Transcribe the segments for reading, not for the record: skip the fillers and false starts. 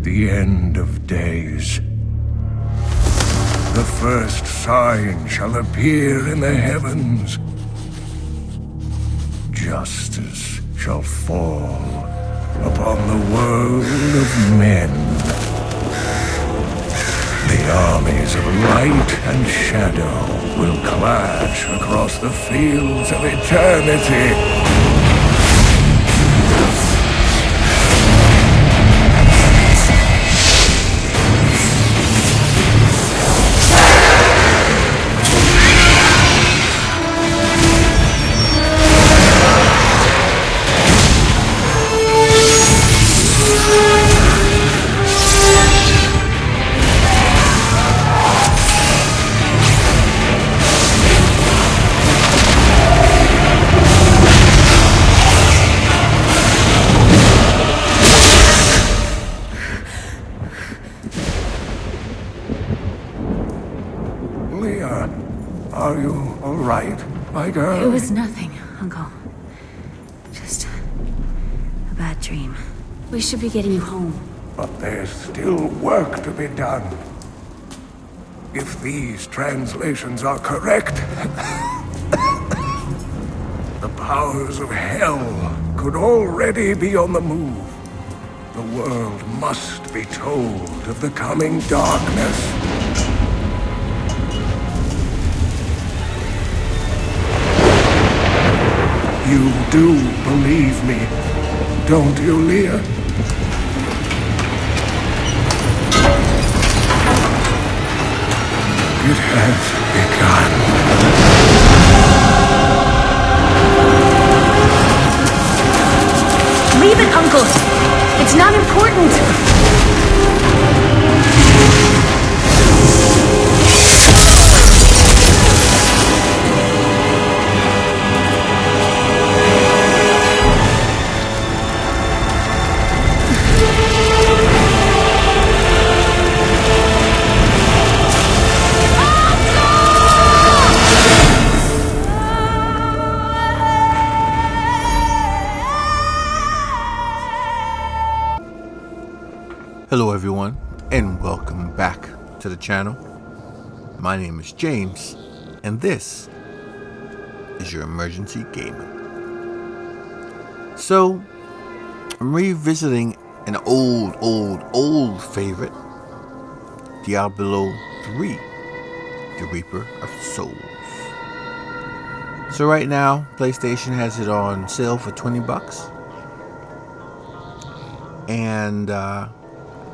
the end of days. The first sign shall appear in the heavens. Justice shall fall upon the world of men. The armies of light and shadow will clash across the fields of eternity. Are you all right, my girl? It was nothing, Uncle. Just a bad dream. We should be getting you home. But there's still work to be done. If these translations are correct, the powers of hell could already be on the move. The world must be told of the coming darkness. You do believe me, don't you, Leah? It has begun. Leave it, Uncle! It's not important! Hello everyone, and welcome back to the channel. My name is James, and this is your Emergency Gamer. So, I'm revisiting an old favorite, Diablo 3, the Reaper of Souls. So right now, PlayStation has it on sale for $20. And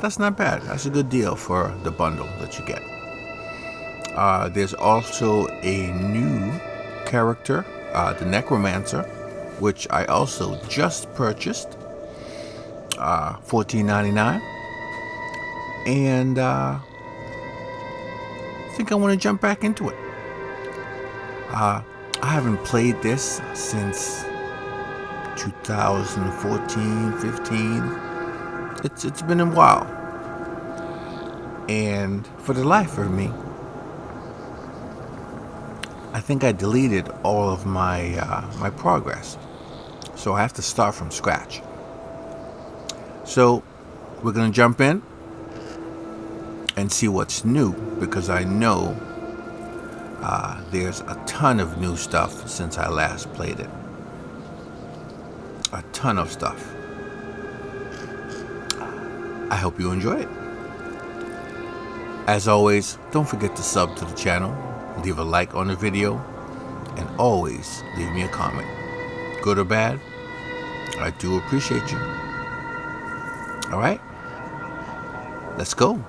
that's not bad. That's a good deal for the bundle that you get. There's also a new character, the Necromancer, which I also just purchased, $14.99, and I think I want to jump back into it. I haven't played this since 2014, 15. It's been a while, and for the life of me, I think I deleted all of my my progress, so I have to start from scratch. So we're gonna jump in and see what's new, because I know there's a ton of new stuff since I last played it. A ton of stuff. I hope you enjoy it. As always, don't forget to sub to the channel, leave a like on the video, and always leave me a comment. Good or bad, I do appreciate you. Alright, let's go.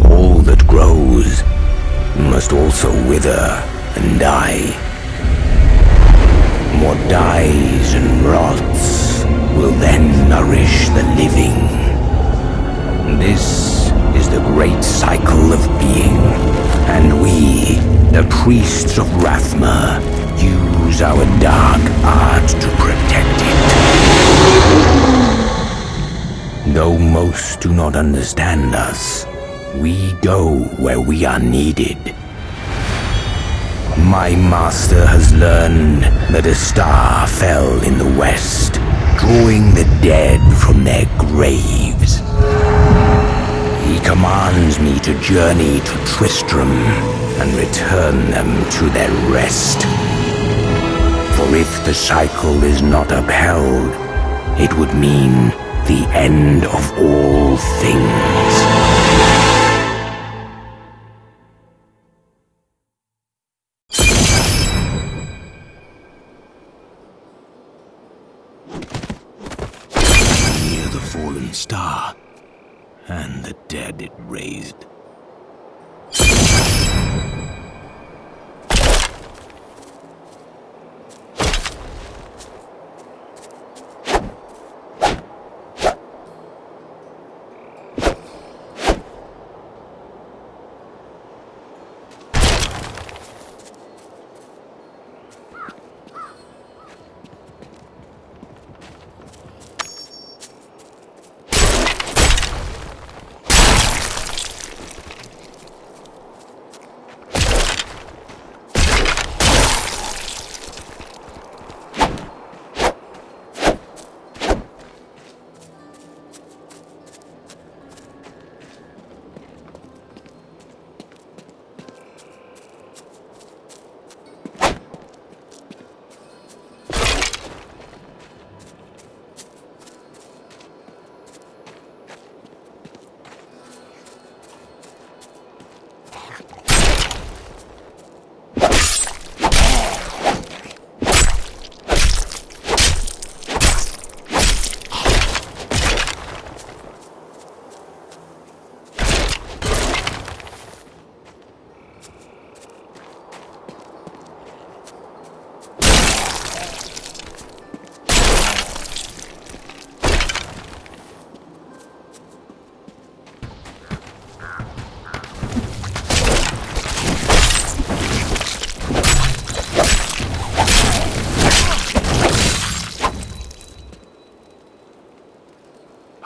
All that grows must also wither and die. What dies and rots will then nourish the living. This is the great cycle of being, and we, the priests of Rathma, use our dark art to protect it. Though most do not understand us, we go where we are needed. My master has learned that a star fell in the west, drawing the dead from their graves. He commands me to journey to Tristram and return them to their rest. For if the cycle is not upheld, it would mean the end of all things. Near the fallen star, and the dead it raised.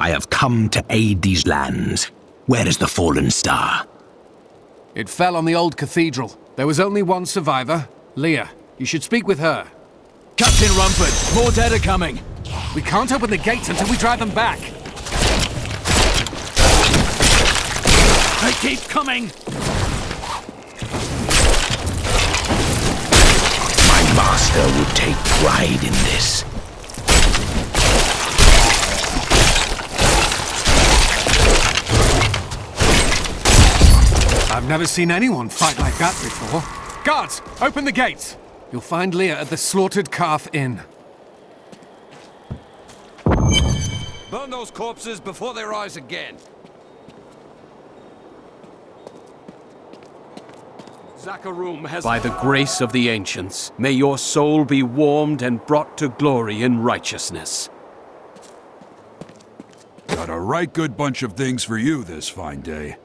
I have come to aid these lands. Where is the fallen star? It fell on the old cathedral. There was only one survivor, Leah. You should speak with her. Captain Rumford, more dead are coming. We can't open the gates until we drive them back. They keep coming. My master would take pride in this. I've never seen anyone fight like that before. Guards, open the gates! You'll find Leah at the Slaughtered Calf Inn. Burn those corpses before they rise again. Zakharum has... By the grace of the ancients, may your soul be warmed and brought to glory in righteousness. Got a right good bunch of things for you this fine day.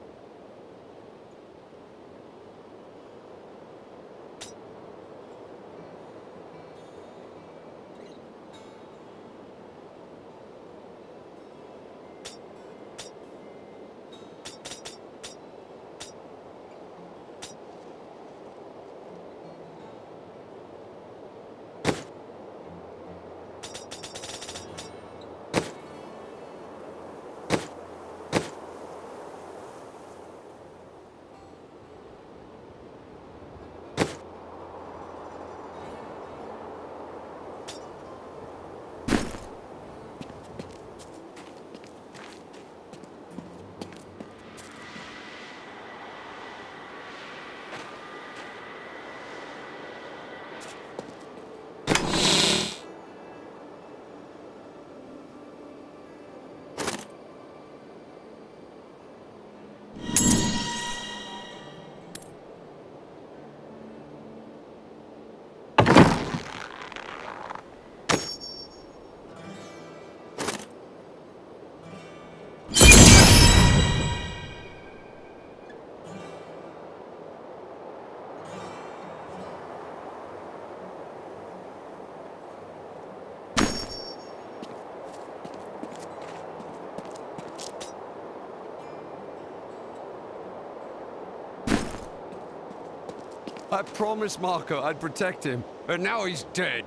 I promised Marco I'd protect him, and now he's dead.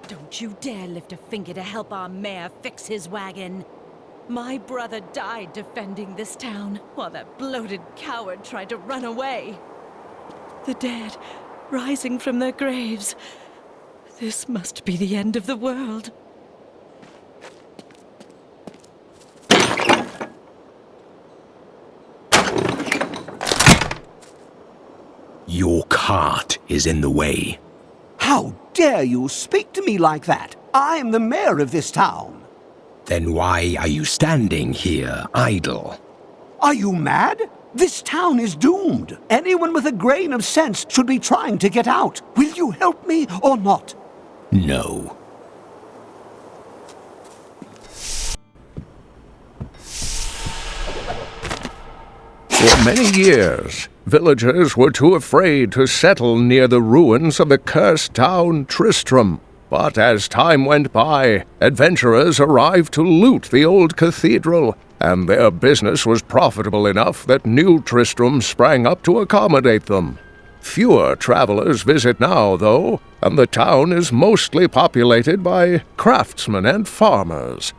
Don't you dare lift a finger to help our mayor fix his wagon. My brother died defending this town, while that bloated coward tried to run away. The dead, rising from their graves. This must be the end of the world. Your cart is in the way. How dare you speak to me like that? I'm the mayor of this town. Then why are you standing here idle? Are you mad? This town is doomed. Anyone with a grain of sense should be trying to get out. Will you help me or not? No. For many years, villagers were too afraid to settle near the ruins of the cursed town Tristram. But as time went by, adventurers arrived to loot the old cathedral, and their business was profitable enough that new Tristram sprang up to accommodate them. Fewer travelers visit now, though, and the town is mostly populated by craftsmen and farmers.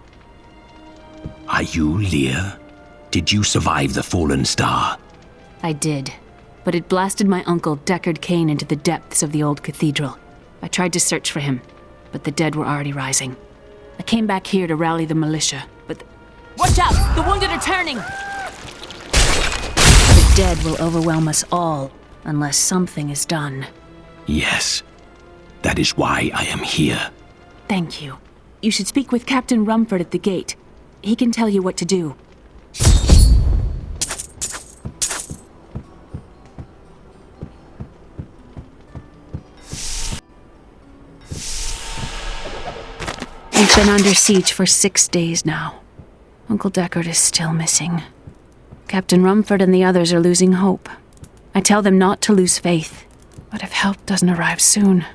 Are you Lear? Did you survive the fallen star? I did, but it blasted my uncle Deckard Cain into the depths of the old cathedral. I tried to search for him, but the dead were already rising. I came back here to rally the militia, but... Watch out! The wounded are turning! The dead will overwhelm us all, unless something is done. Yes. That is why I am here. Thank you. You should speak with Captain Rumford at the gate. He can tell you what to do. We've been under siege for 6 days now. Uncle Deckard is still missing. Captain Rumford and the others are losing hope. I tell them not to lose faith, but if help doesn't arrive soon...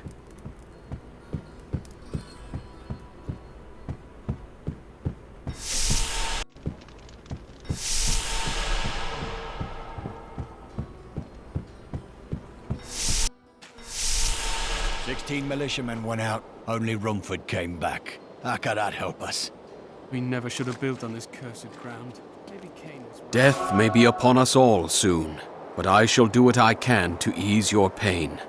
Militiamen went out. Only Rumford came back. How could that help us? We never should have built on this cursed ground. Maybe Cain was right. Death may be upon us all soon, but I shall do what I can to ease your pain.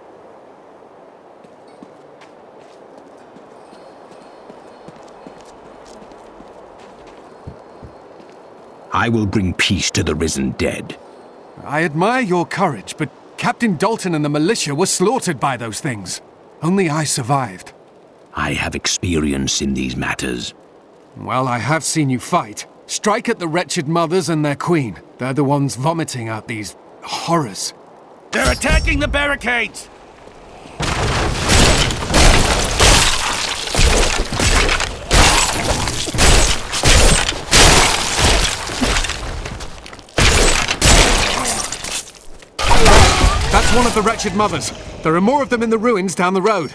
I will bring peace to the risen dead. I admire your courage, but Captain Dalton and the militia were slaughtered by those things. Only I survived. I have experience in these matters. Well, I have seen you fight. Strike at the wretched mothers and their queen. They're the ones vomiting out these horrors. They're attacking the barricades! That's one of the wretched mothers. There are more of them in the ruins down the road.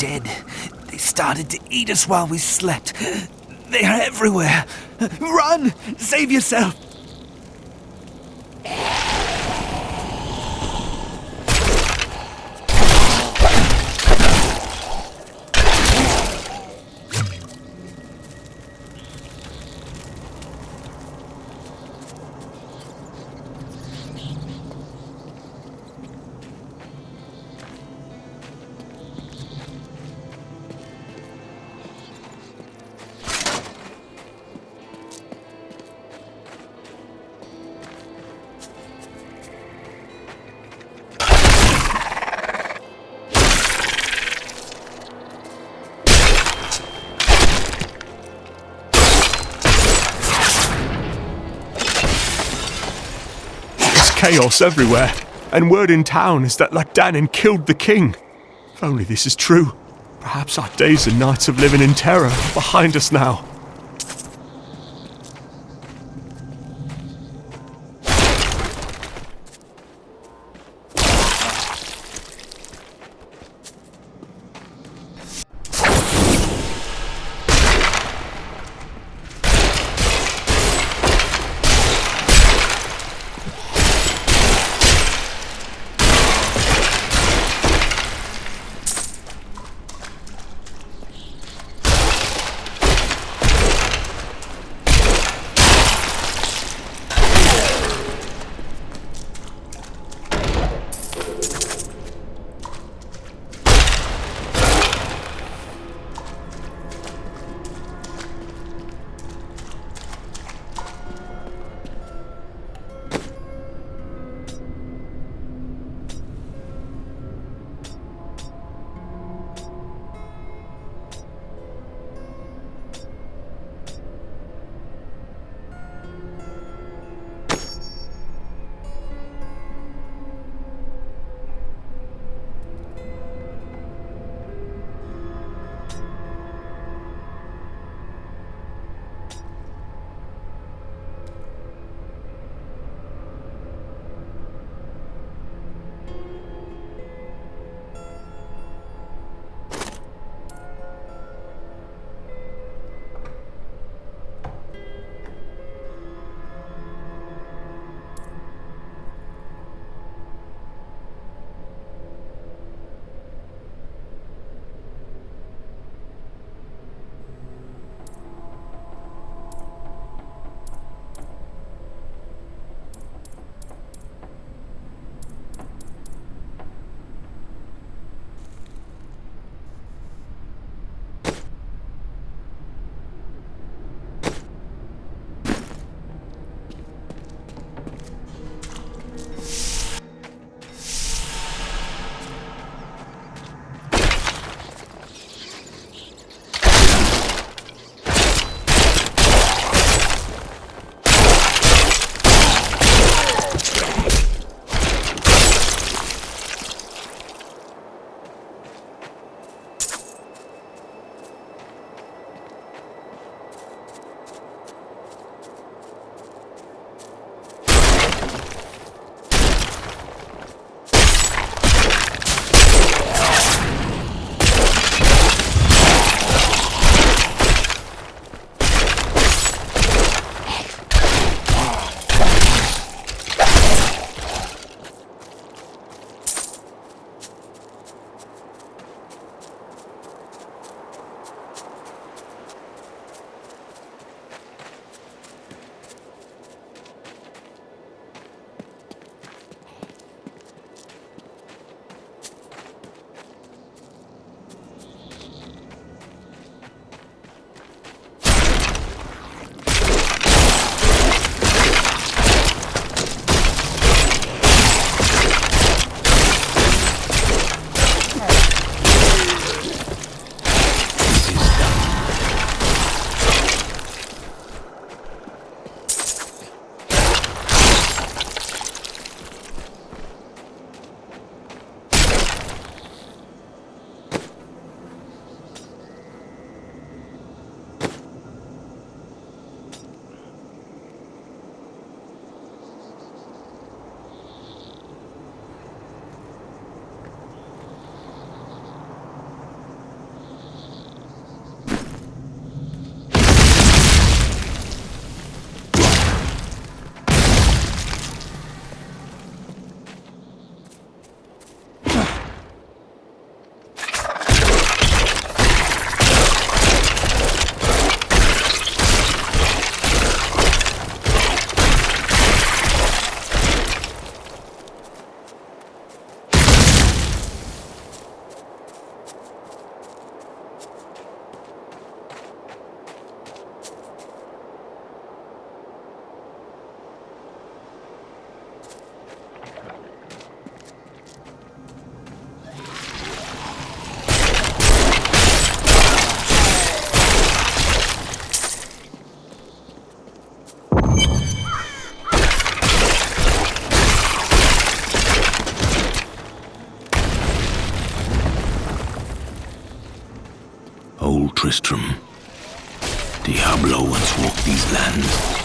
dead. They started to eat us while we slept. They are everywhere. Run! Save yourself! Chaos everywhere, and word in town is that Lagdanin killed the king. If only this is true, perhaps our days and nights of living in terror are behind us now. Tristram. Diablo once walked these lands.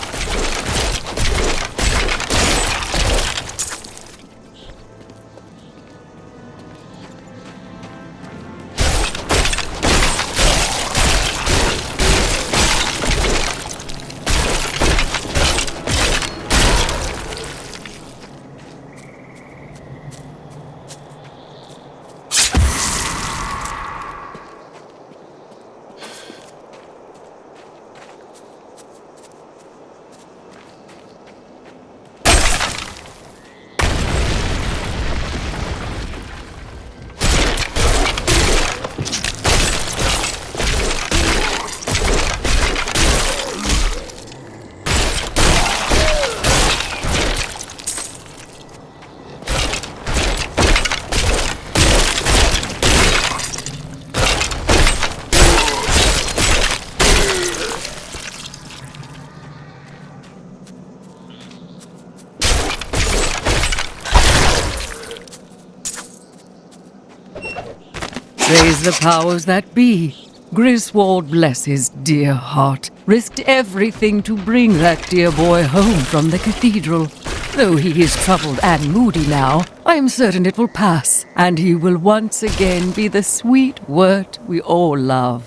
Praise the powers that be. Griswold, bless his dear heart, risked everything to bring that dear boy home from the cathedral. Though he is troubled and moody now, I am certain it will pass, and he will once again be the sweet wort we all love.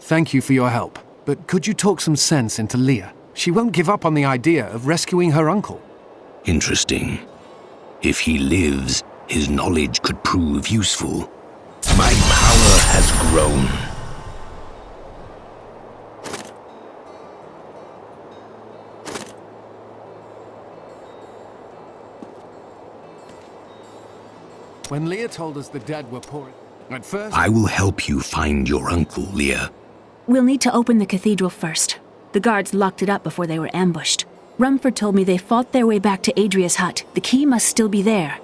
Thank you for your help, but could you talk some sense into Leah? She won't give up on the idea of rescuing her uncle. Interesting. If he lives, his knowledge could prove useful. My power has grown. When Leah told us the dead were pouring, at first... I will help you find your uncle, Leah. We'll need to open the cathedral first. The guards locked it up before they were ambushed. Rumford told me they fought their way back to Adria's hut. The key must still be there.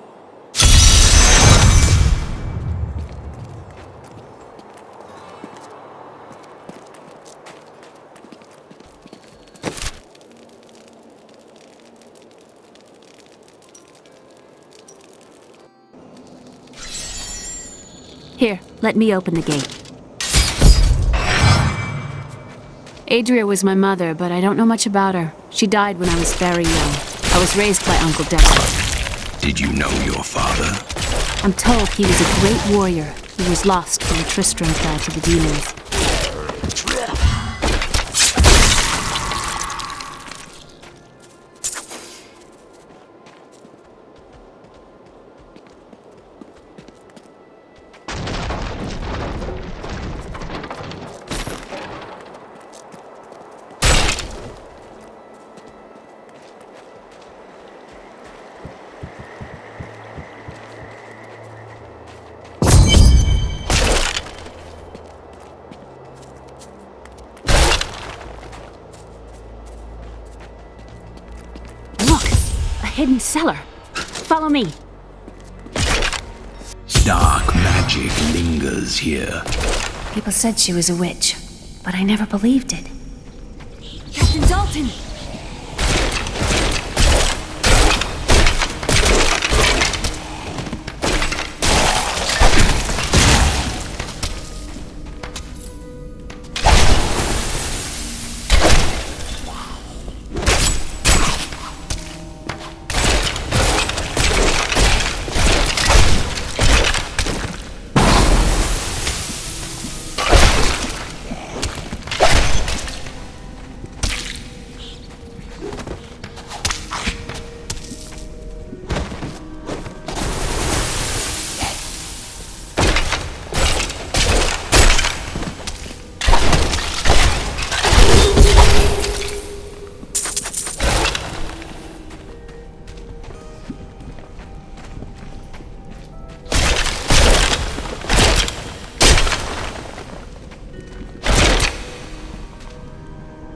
Here, let me open the gate. Adria was my mother, but I don't know much about her. She died when I was very young. I was raised by Uncle Deckard. Did you know your father? I'm told he was a great warrior who was lost when Tristram fell to the demons. hidden cellar. Follow me. Dark magic lingers here. People said she was a witch, but I never believed it. Captain Dalton!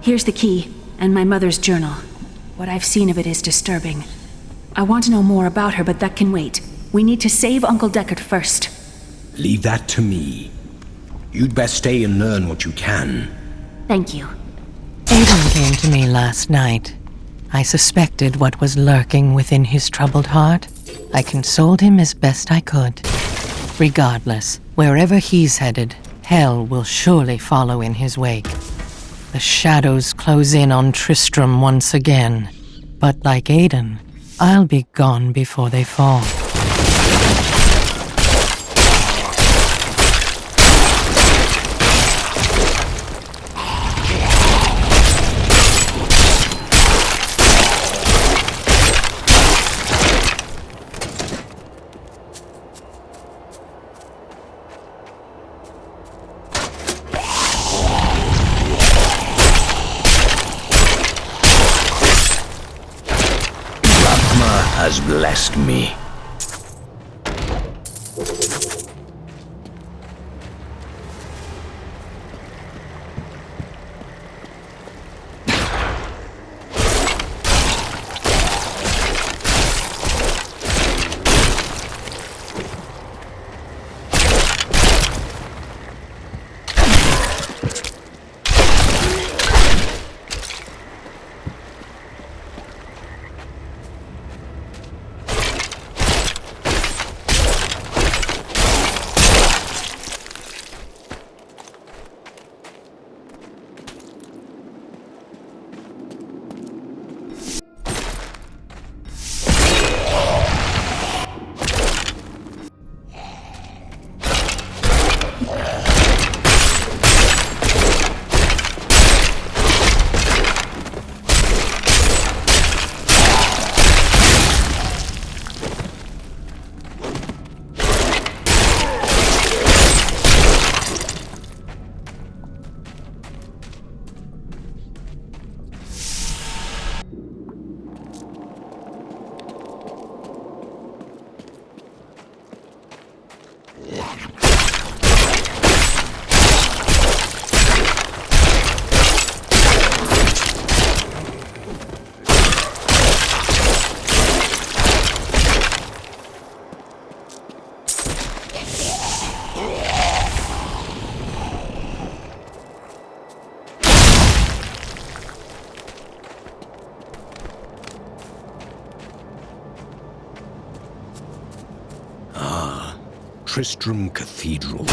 Here's the key, and my mother's journal. What I've seen of it is disturbing. I want to know more about her, but that can wait. We need to save Uncle Deckard first. Leave that to me. You'd best stay and learn what you can. Thank you. Aiden came to me last night. I suspected what was lurking within his troubled heart. I consoled him as best I could. Regardless, wherever he's headed, hell will surely follow in his wake. The shadows close in on Tristram once again. But like Aiden, I'll be gone before they fall. Has blessed me. Tristram Cathedral.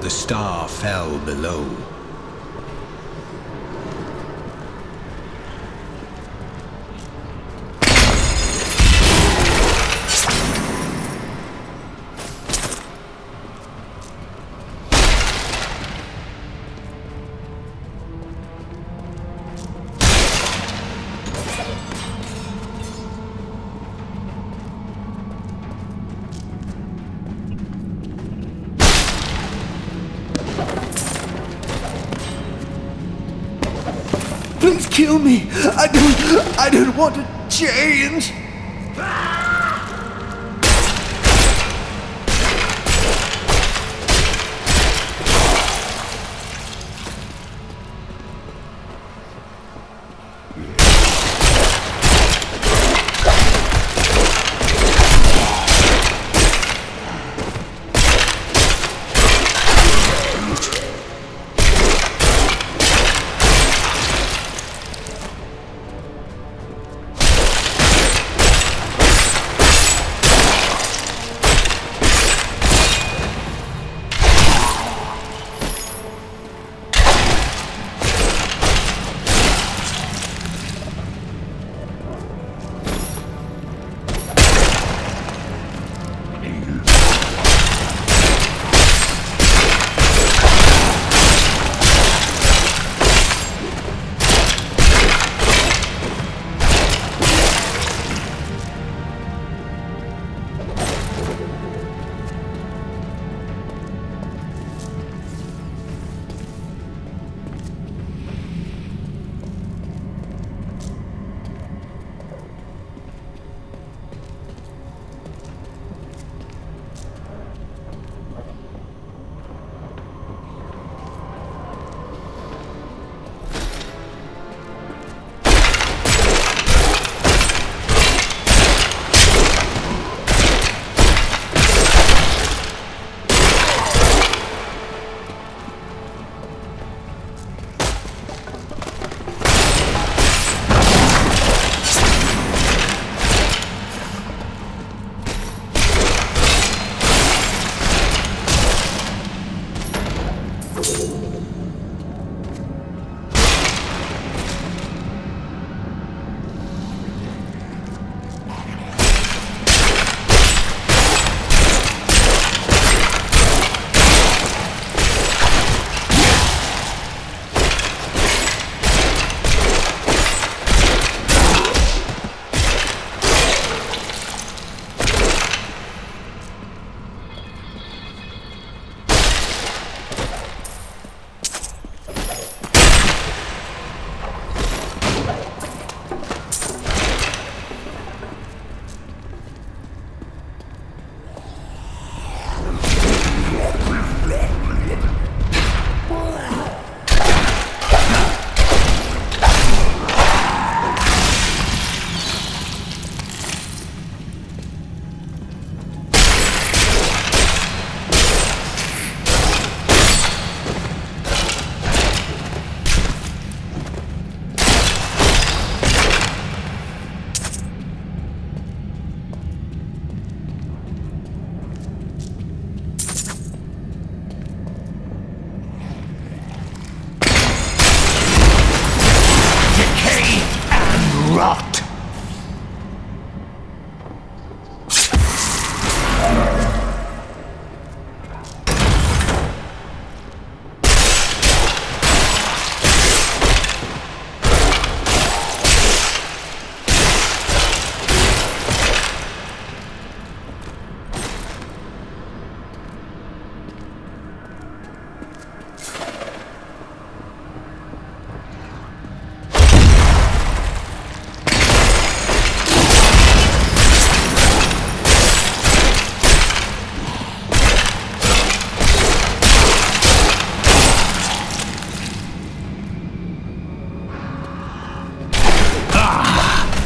the star fell below. Please kill me. I don't want to change.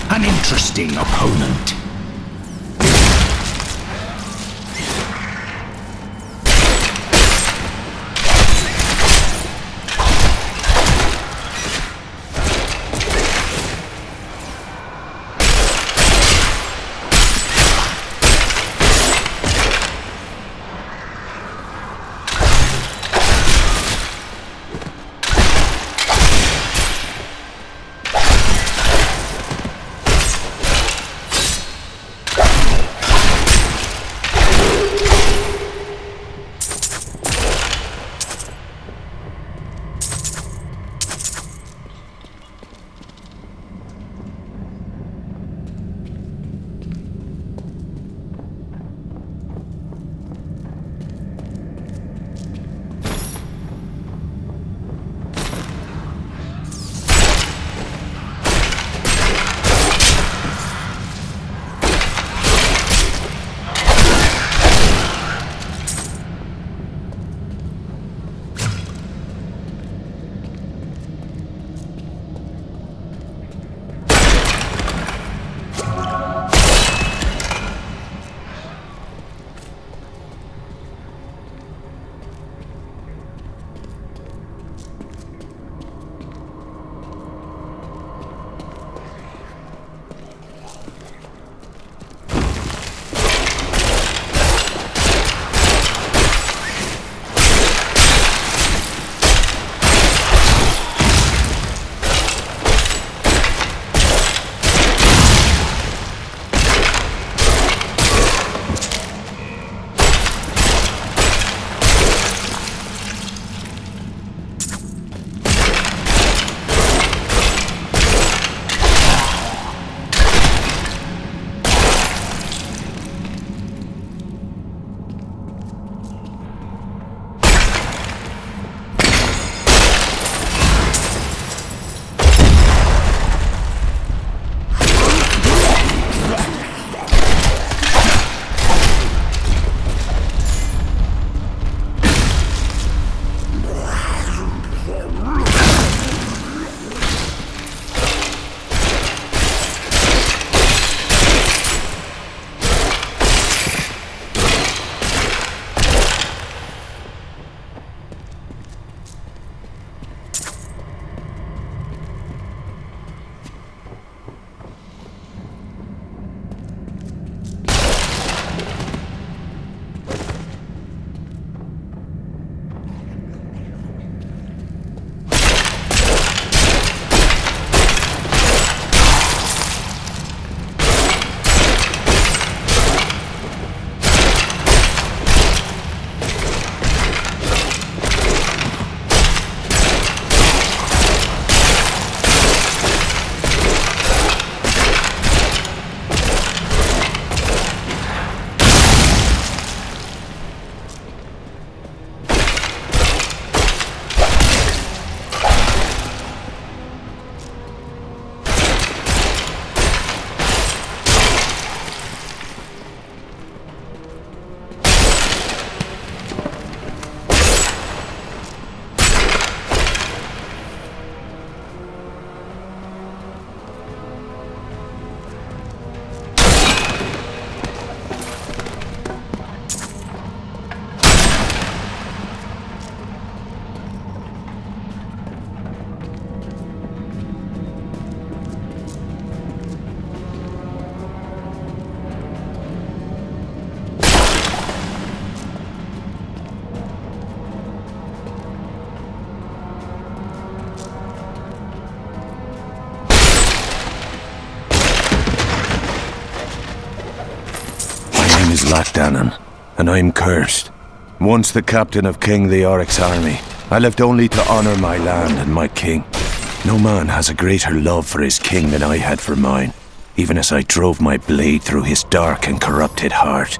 An interesting opponent. Lachdanon, and I'm cursed. Once the captain of King Leoric's army, I left only to honor my land and my king. No man has a greater love for his king than I had for mine, even as I drove my blade through his dark and corrupted heart.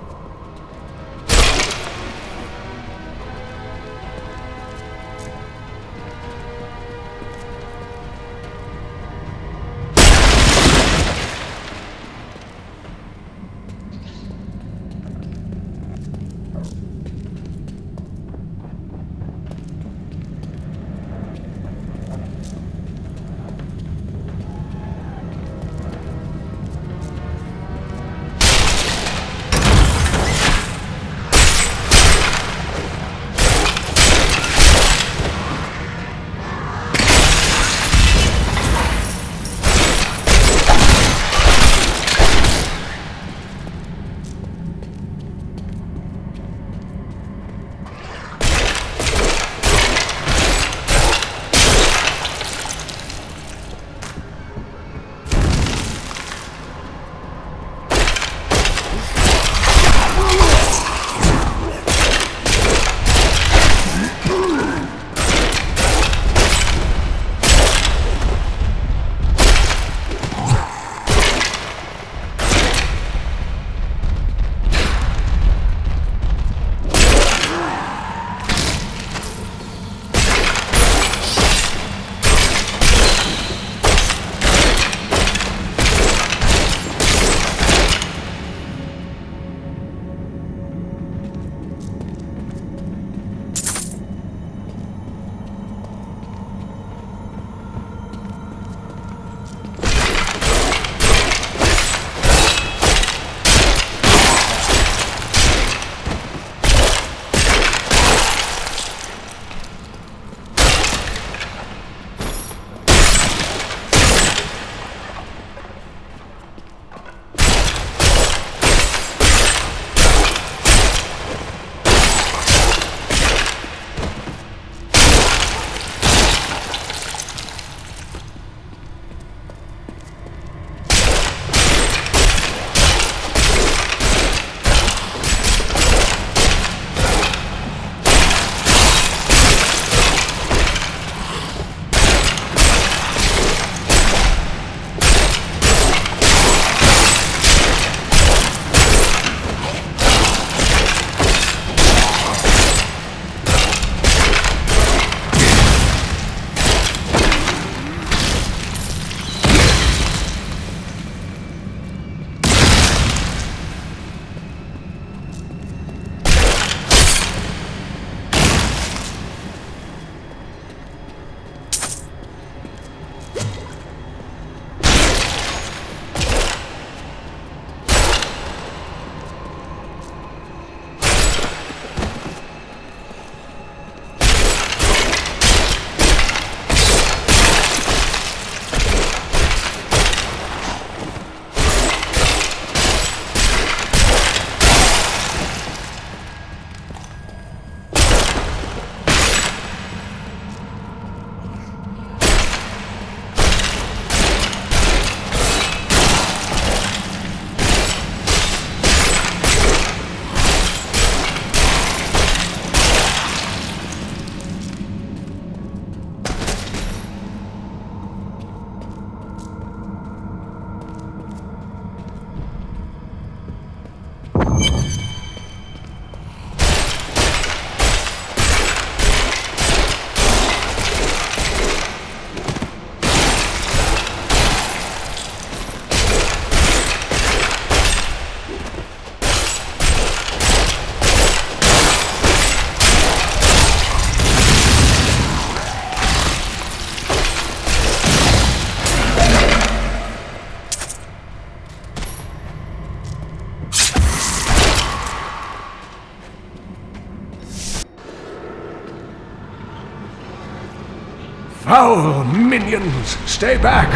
Foul minions, stay back!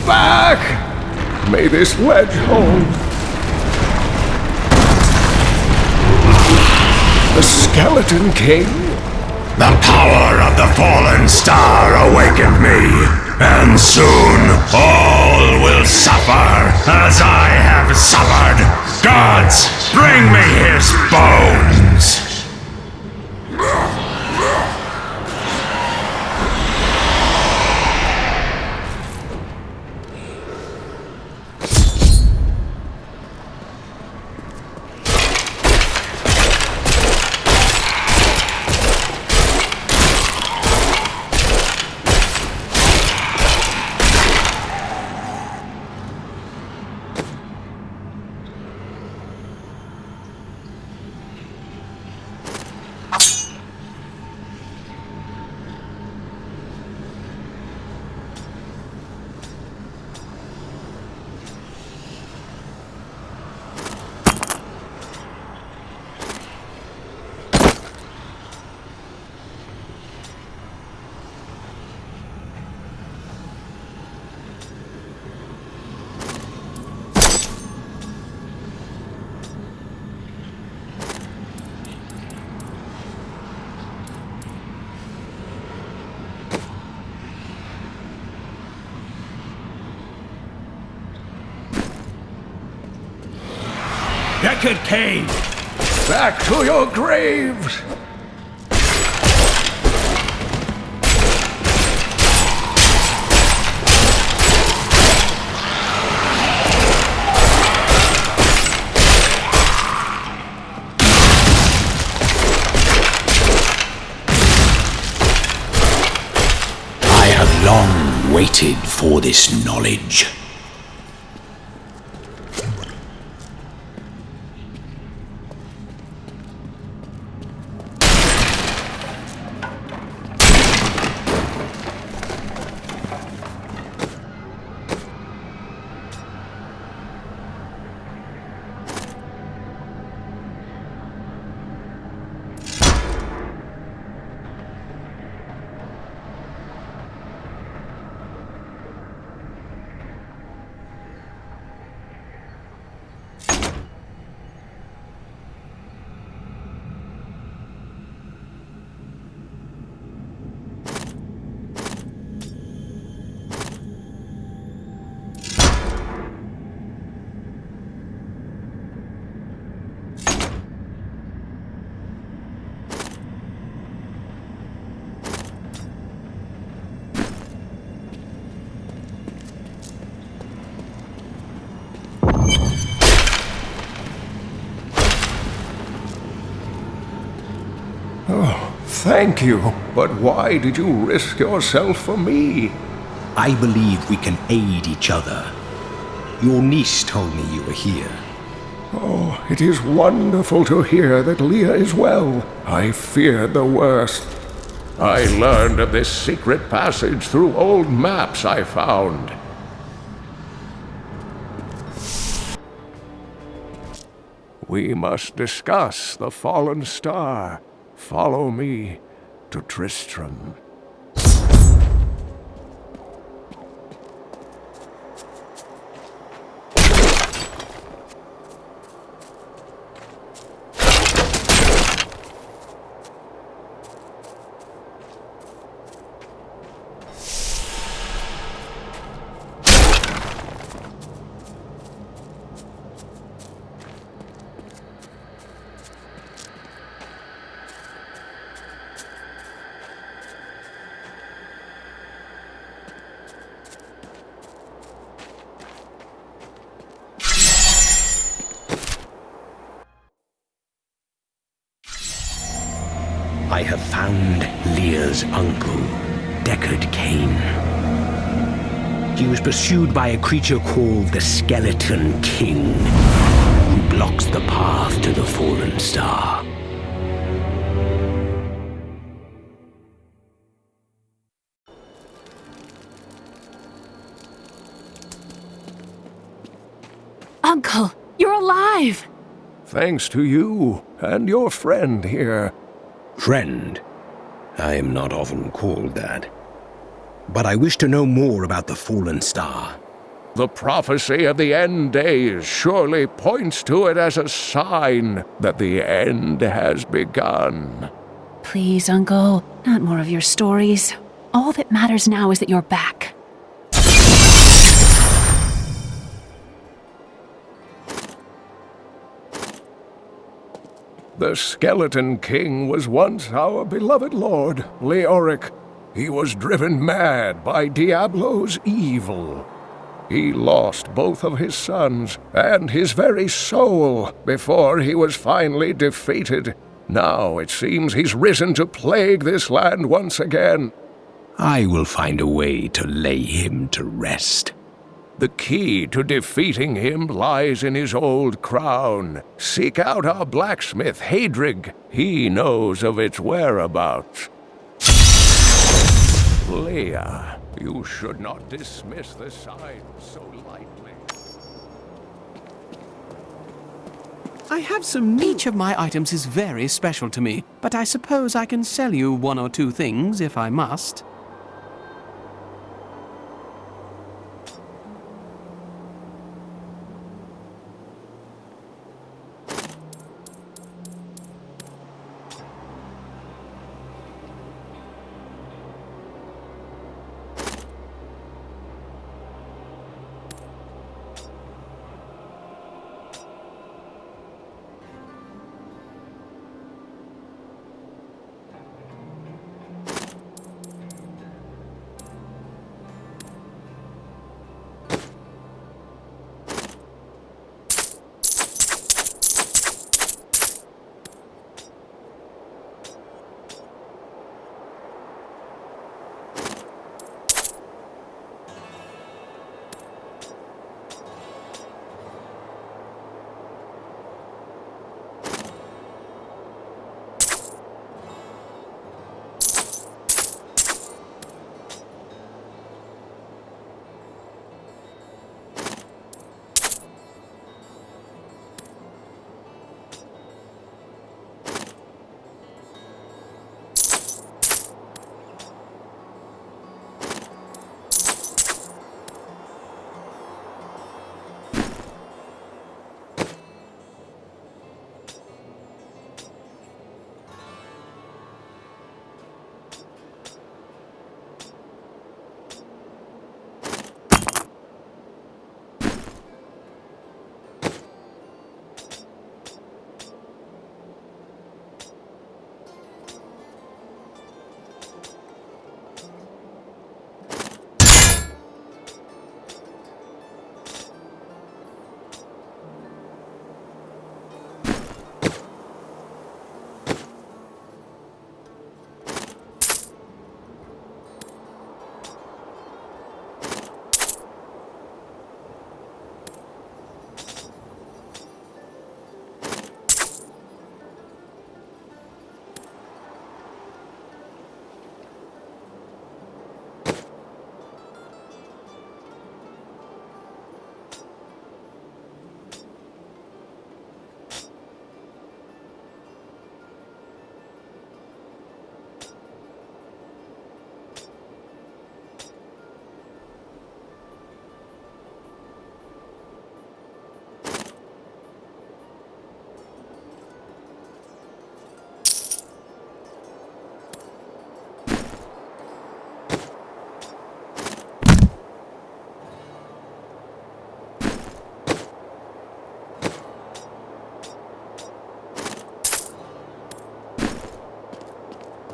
Back! May this wedge hold. The Skeleton King? The power of the fallen star awakened me, and soon all will suffer as I have suffered. Gods, bring me his bones! Deckard Cain! Back to your graves! I have long waited for this knowledge. Oh, thank you. But why did you risk yourself for me? I believe we can aid each other. Your niece told me you were here. Oh, it is wonderful to hear that Leah is well. I feared the worst. I learned of this secret passage through old maps I found. We must discuss the fallen star. Follow me to Tristram. I have found Leah's uncle, Deckard Cain. He was pursued by a creature called the Skeleton King, who blocks the path to the fallen star. Uncle, you're alive! Thanks to you and your friend here. Friend? I am not often called that. But I wish to know more about the fallen star. The prophecy of the end days surely points to it as a sign that the end has begun. Please, Uncle, not more of your stories. All that matters now is that you're back. The Skeleton King was once our beloved lord, Leoric. He was driven mad by Diablo's evil. He lost both of his sons and his very soul before he was finally defeated. Now it seems he's risen to plague this land once again. I will find a way to lay him to rest. The key to defeating him lies in his old crown. Seek out our blacksmith, Hadrig. He knows of its whereabouts. Leah, you should not dismiss the signs so lightly. I have some... Each of my items is very special to me, but I suppose I can sell you one or two things if I must.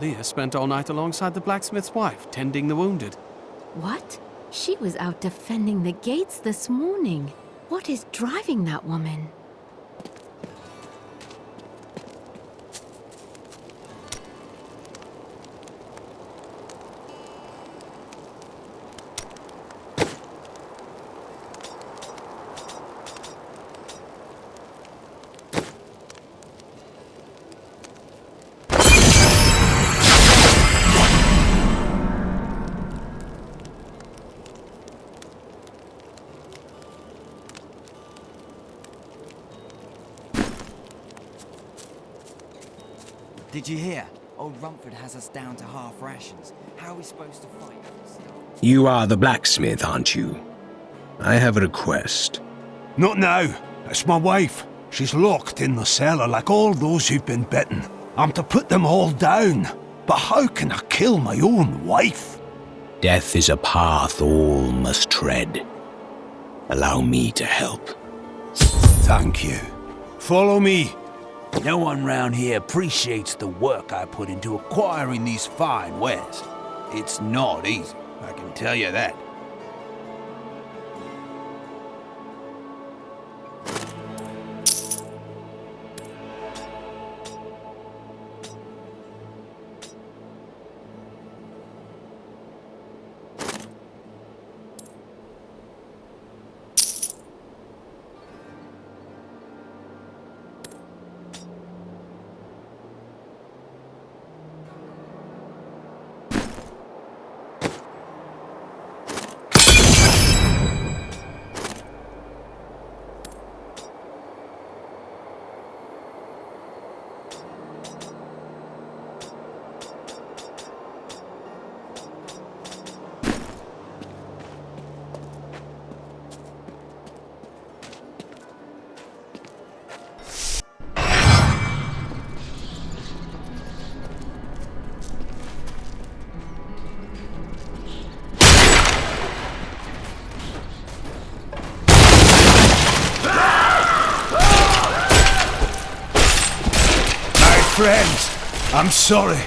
Leah spent all night alongside the blacksmith's wife, tending the wounded. What? She was out defending the gates this morning. What is driving that woman? Did you hear? Old Rumford has us down to half rations. How are we supposed to fight? You are the blacksmith, aren't you? I have a request. Not now. It's my wife. She's locked in the cellar like all those who've been bitten. I'm to put them all down. But how can I kill my own wife? Death is a path all must tread. Allow me to help. Thank you. Follow me. No one round here appreciates the work I put into acquiring these fine wares. It's not easy, I can tell you that. Friends, I'm sorry.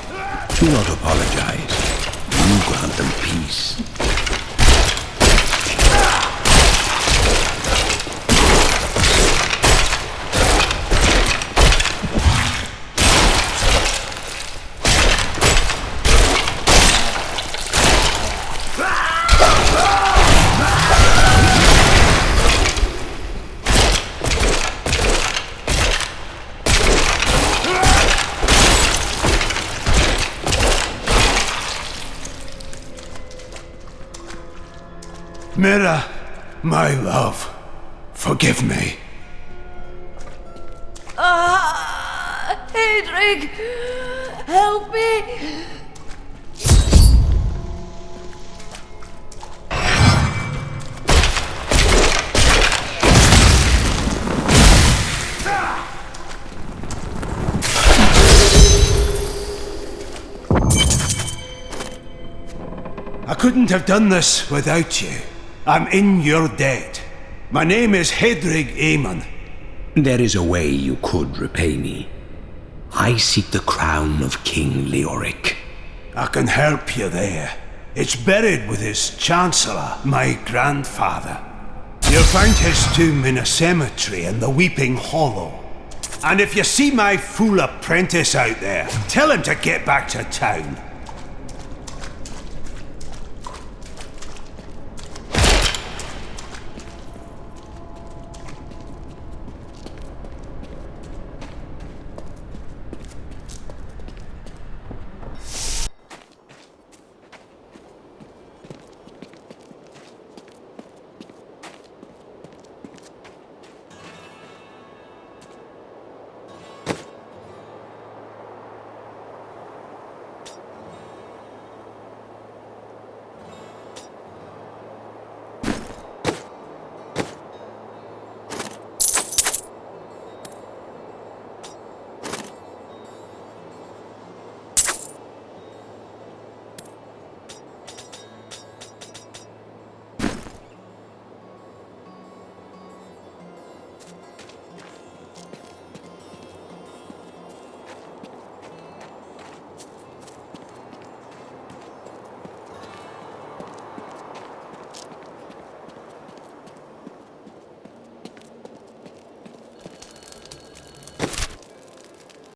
Do not apologize. You grant them peace. Mira, my love, forgive me. Hedrig! Help me! I couldn't have done this without you. I'm in your debt. My name is Hedrig Aemon. There is a way you could repay me. I seek the crown of King Leoric. I can help you there. It's buried with his chancellor, my grandfather. You'll find his tomb in a cemetery in the Weeping Hollow. And if you see my fool apprentice out there, tell him to get back to town.